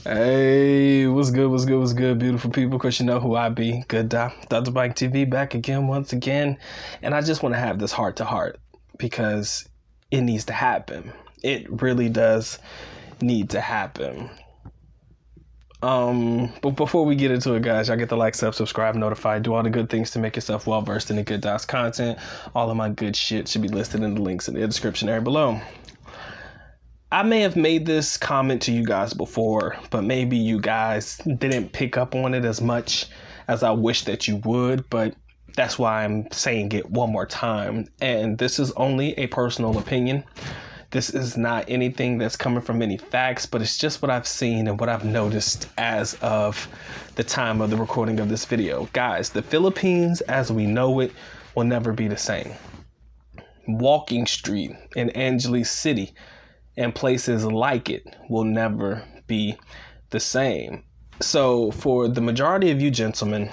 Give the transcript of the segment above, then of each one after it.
Hey, what's good, what's good, beautiful people? Of course, you know who I be. Good Doc, Dr. Bike TV back again, once again. And I just want to have this heart to heart because it needs to happen. It really does need to happen. But before we get into it, guys, y'all get the like, subscribe, notify, do all the good things to make yourself well versed in the Good Doc's content. All of my good shit should be listed in the links in the description area below. I may have made this comment to you guys before, but maybe you guys didn't pick up on it as much as I wish that you would, but that's why I'm saying it one more time. And this is only a personal opinion. This is not anything that's coming from any facts, but it's just what I've seen and what I've noticed as of the time of the recording of this video. Guys, the Philippines as we know it will never be the same. Walking Street in Angeles City and places like it will never be the same. So for the majority of you gentlemen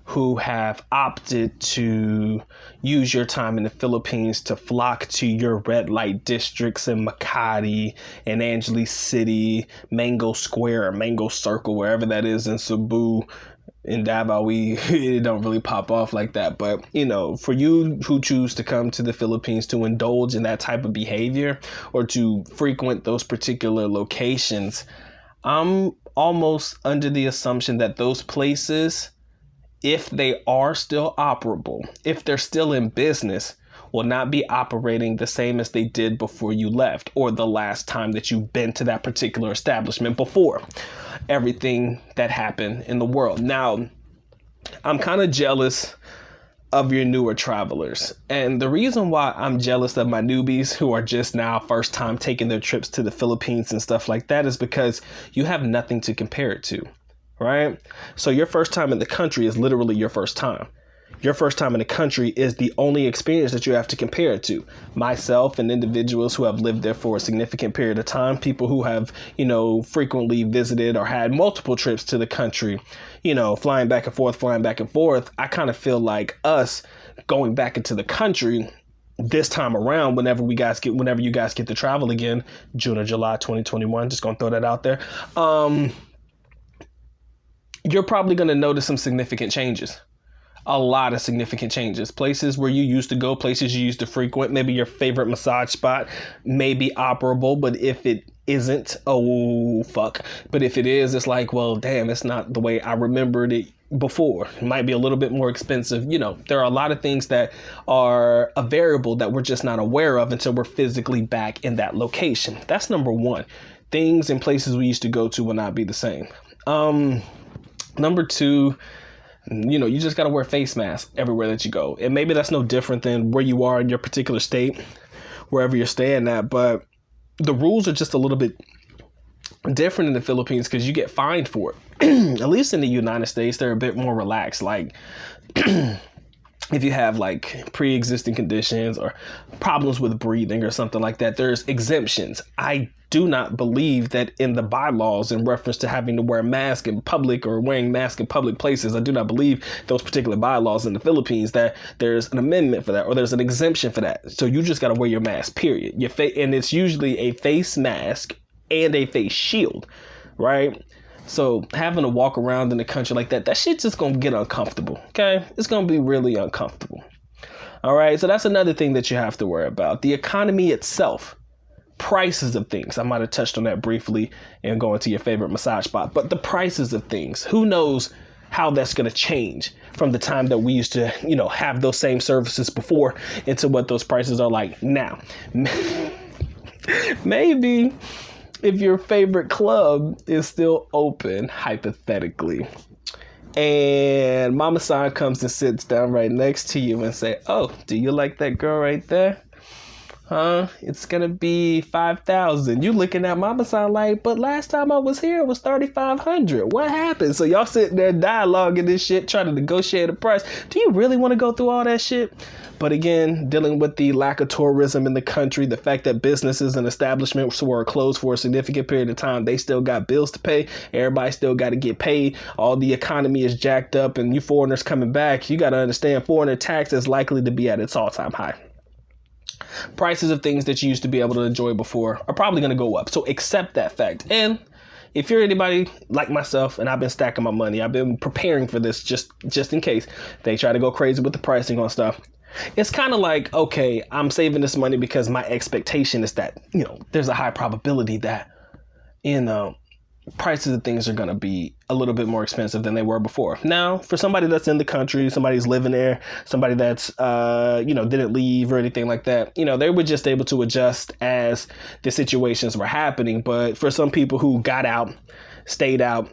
who have opted to use your time in the Philippines to flock to your red light districts in Makati and Angeles City, Mango Square or Mango Circle, wherever that is in Cebu, in Davao, it don't really pop off like that. But, you know, for you who choose to come to the Philippines to indulge in that type of behavior or to frequent those particular locations, I'm almost under the assumption that those places, if they are still operable, if they're still in business, will not be operating the same as they did before you left or the last time that you've been to that particular establishment before everything that happened in the world. Now, I'm kind of jealous of your newer travelers. And the reason why I'm jealous of my newbies who are just now first time taking their trips to the Philippines and stuff like that is because you have nothing to compare it to, right? So your first time in the country is literally your first time. Your first time in the country is the only experience that you have to compare it to. Myself and individuals who have lived there for a significant period of time, people who have, you know, frequently visited or had multiple trips to the country, you know, flying back and forth. I kind of feel like us going back into the country this time around, whenever you guys get to travel again, June or July 2021, just gonna throw that out there. You're probably going to notice some significant changes. A lot of significant changes. Places where you used to go, places you used to frequent, maybe your favorite massage spot may be operable, but if it isn't, oh fuck. But if it is, it's like, well, damn, it's not the way I remembered it before. It might be a little bit more expensive. You know, there are a lot of things that are a variable that we're just not aware of until we're physically back in that location. That's number one. Things and places we used to go to will not be the same. Number two, you know, you just got to wear face masks everywhere that you go. And maybe that's no different than where you are in your particular state, wherever you're staying at. But the rules are just a little bit different in the Philippines because you get fined for it. At least in the United States, they're a bit more relaxed. Like if you have like pre-existing conditions or problems with breathing or something like that, there's exemptions. I do not believe that in the bylaws in reference to having to wear a mask in public or wearing masks in public places, I do not believe those particular bylaws in the Philippines that there's an amendment for that or there's an exemption for that. So you just got to wear your mask, period. And it's usually a face mask and a face shield, right? So having to walk around in the country like that shit's just going to get uncomfortable, okay? It's going to be really uncomfortable. All right, so that's another thing that you have to worry about. The economy itself, prices of things. I might have touched on that briefly and going to your favorite massage spot, but the prices of things, who knows how that's going to change from the time that we used to, you know, have those same services before into what those prices are like now. Maybe if your favorite club is still open, hypothetically, and Mama San comes and sits down right next to you and say, oh, do you like that girl right there? It's gonna be 5,000. You looking at Mama San like, but last time I was here it was 3,500. What happened? So y'all sitting there dialoguing this shit, trying to negotiate a price. Do you really want to go through all that shit? But again, dealing with the lack of tourism in the country, the fact that businesses and establishments were closed for a significant period of time, they still got bills to pay. Everybody still got to get paid. All the economy is jacked up, and you foreigners coming back, you got to understand foreigner tax is likely to be at its all-time high. Prices of things that you used to be able to enjoy before are probably going to go up. So accept that fact. And if you're anybody like myself, and I've been stacking my money, I've been preparing for this just in case they try to go crazy with the pricing on stuff. It's kind of like, okay, I'm saving this money because my expectation is that, there's a high probability that, prices of things are going to be a little bit more expensive than they were before. Now, for somebody that's in the country, somebody's living there, somebody that's, didn't leave or anything like that, they were just able to adjust as the situations were happening. But for some people who got out, stayed out,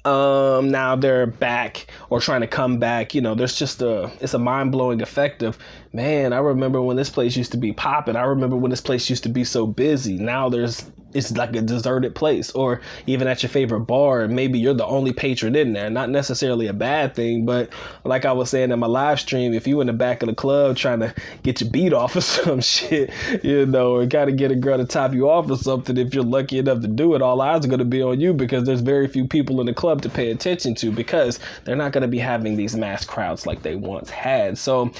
now they're back or trying to come back, there's just it's a mind-blowing effect of, man, I remember when this place used to be popping. I remember when this place used to be so busy. Now it's like a deserted place, or even at your favorite bar, and maybe you're the only patron in there. Not necessarily a bad thing, but like I was saying in my live stream, if you in the back of the club trying to get your beat off or some shit, or gotta get a girl to top you off or something, if you're lucky enough to do it, all eyes are going to be on you, because there's very few people in the club to pay attention to, because they're not going to be having these mass crowds like they once had. So,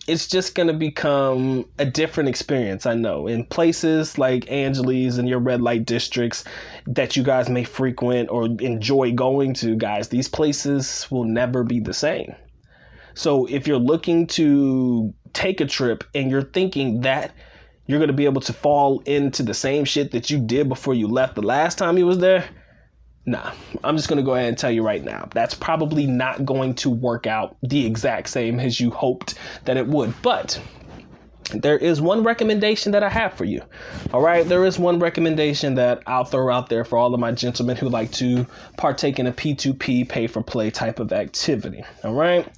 it's just going to become a different experience. I know in places like Angeles and your red light districts that you guys may frequent or enjoy going to, guys, these places will never be the same. So if you're looking to take a trip and you're thinking that you're going to be able to fall into the same shit that you did before you left the last time you was there, nah, I'm just going to go ahead and tell you right now, that's probably not going to work out the exact same as you hoped that it would. But there is one recommendation that I have for you. All right. There is one recommendation that I'll throw out there for all of my gentlemen who like to partake in a P2P, pay for play type of activity. All right.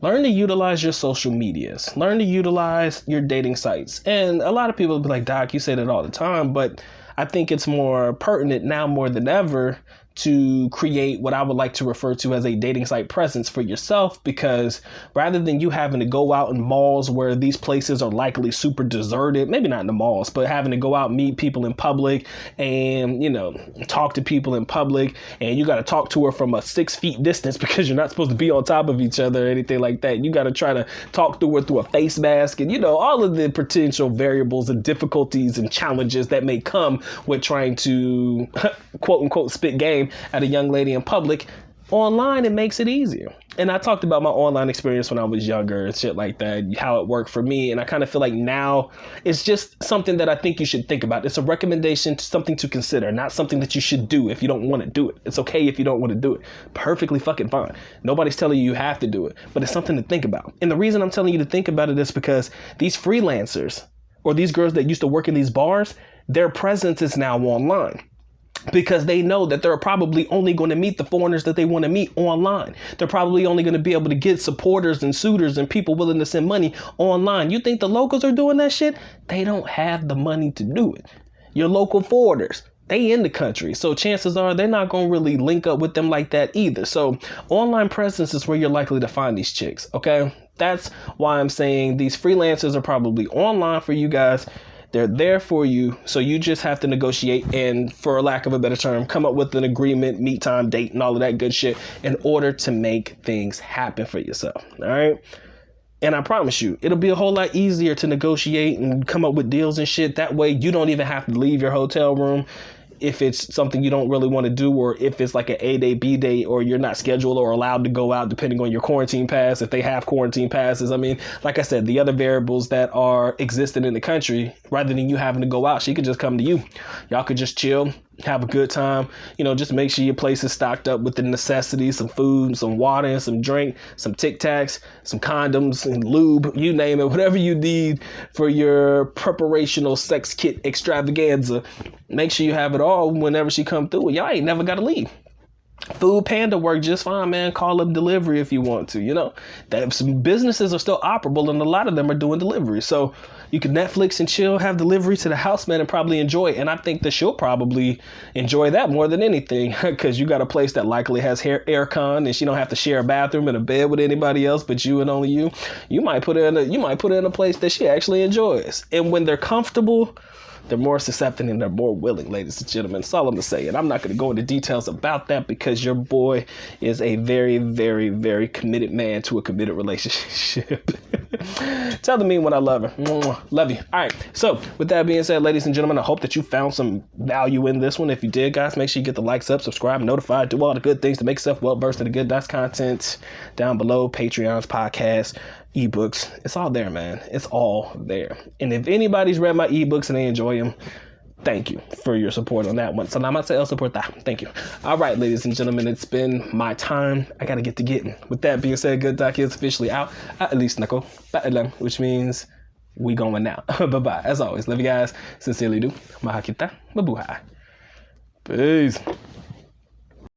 Learn to utilize your social medias. Learn to utilize your dating sites. And a lot of people will be like, Doc, you say that all the time, but I think it's more pertinent now more than ever to create what I would like to refer to as a dating site presence for yourself, because rather than you having to go out in malls where these places are likely super deserted, maybe not in the malls, but having to go out and meet people in public and, talk to people in public, and you got to talk to her from a 6 feet distance because you're not supposed to be on top of each other or anything like that. You got to try to talk to her through a face mask and, all of the potential variables and difficulties and challenges that may come with trying to quote unquote spit game at a young lady in public. Online, it makes it easier. And I talked about my online experience when I was younger and shit like that, how it worked for me. And I kind of feel like now it's just something that I think you should think about. It's a recommendation, something to consider, not something that you should do if you don't want to do it. It's okay if you don't want to do it. Perfectly fucking fine. Nobody's telling you have to do it, but it's something to think about. And the reason I'm telling you to think about it is because these freelancers or these girls that used to work in these bars, their presence is now online. Because they know that they're probably only going to meet the foreigners that they want to meet online. They're probably only going to be able to get supporters and suitors and people willing to send money online. You think the locals are doing that shit? They don't have the money to do it. Your local forwarders, they in the country. So chances are they're not going to really link up with them like that either. So online presence is where you're likely to find these chicks. Okay. That's why I'm saying these freelancers are probably online for you guys. They're there for you. So you just have to negotiate and, for lack of a better term, come up with an agreement, meet time, date, and all of that good shit in order to make things happen for yourself. All right. And I promise you, it'll be a whole lot easier to negotiate and come up with deals and shit. That way you don't even have to leave your hotel room if it's something you don't really want to do, or if it's like an A day, B day, or you're not scheduled or allowed to go out depending on your quarantine pass, if they have quarantine passes. I mean, like I said, the other variables that are existing in the country, rather than you having to go out, she could just come to you. Y'all could just chill, have a good time, just make sure your place is stocked up with the necessities, some food, some water, and some drink, some Tic Tacs, some condoms and lube, you name it, whatever you need for your preparational sex kit extravaganza. Make sure you have it all whenever she come through. Y'all ain't never got to leave. Food Panda work just fine, man. Call up delivery if you want to. That some businesses are still operable, and a lot of them are doing delivery. So you can Netflix and chill, have delivery to the house, man, and probably enjoy it. And I think that she'll probably enjoy that more than anything, because you got a place that likely has aircon, and she don't have to share a bathroom and a bed with anybody else but you and only you. You might put her in a place that she actually enjoys. And when they're comfortable, they're more susceptible and they're more willing, ladies and gentlemen. That's all I'm going to say. And I'm not going to go into details about that, because your boy is a very, very, very committed man to a committed relationship. Tell the mean one I love her. Love you. All right. So with that being said, ladies and gentlemen, I hope that you found some value in this one. If you did, guys, make sure you get the likes up, subscribe, notify, do all the good things to make yourself well versed in the good. That's content down below. Patreons, podcasts, ebooks. It's all there, man. It's all there. And if anybody's read my ebooks and they enjoy them, thank you for your support on that one. Salamat sa el support that. Thank you. All right, ladies and gentlemen, it's been my time. I got to get to getting. With that being said, Good Doc is officially out. At least nako, which means we going now. Bye-bye. As always, love you guys. Sincerely do. Mahal kita. Mabuhay. Peace.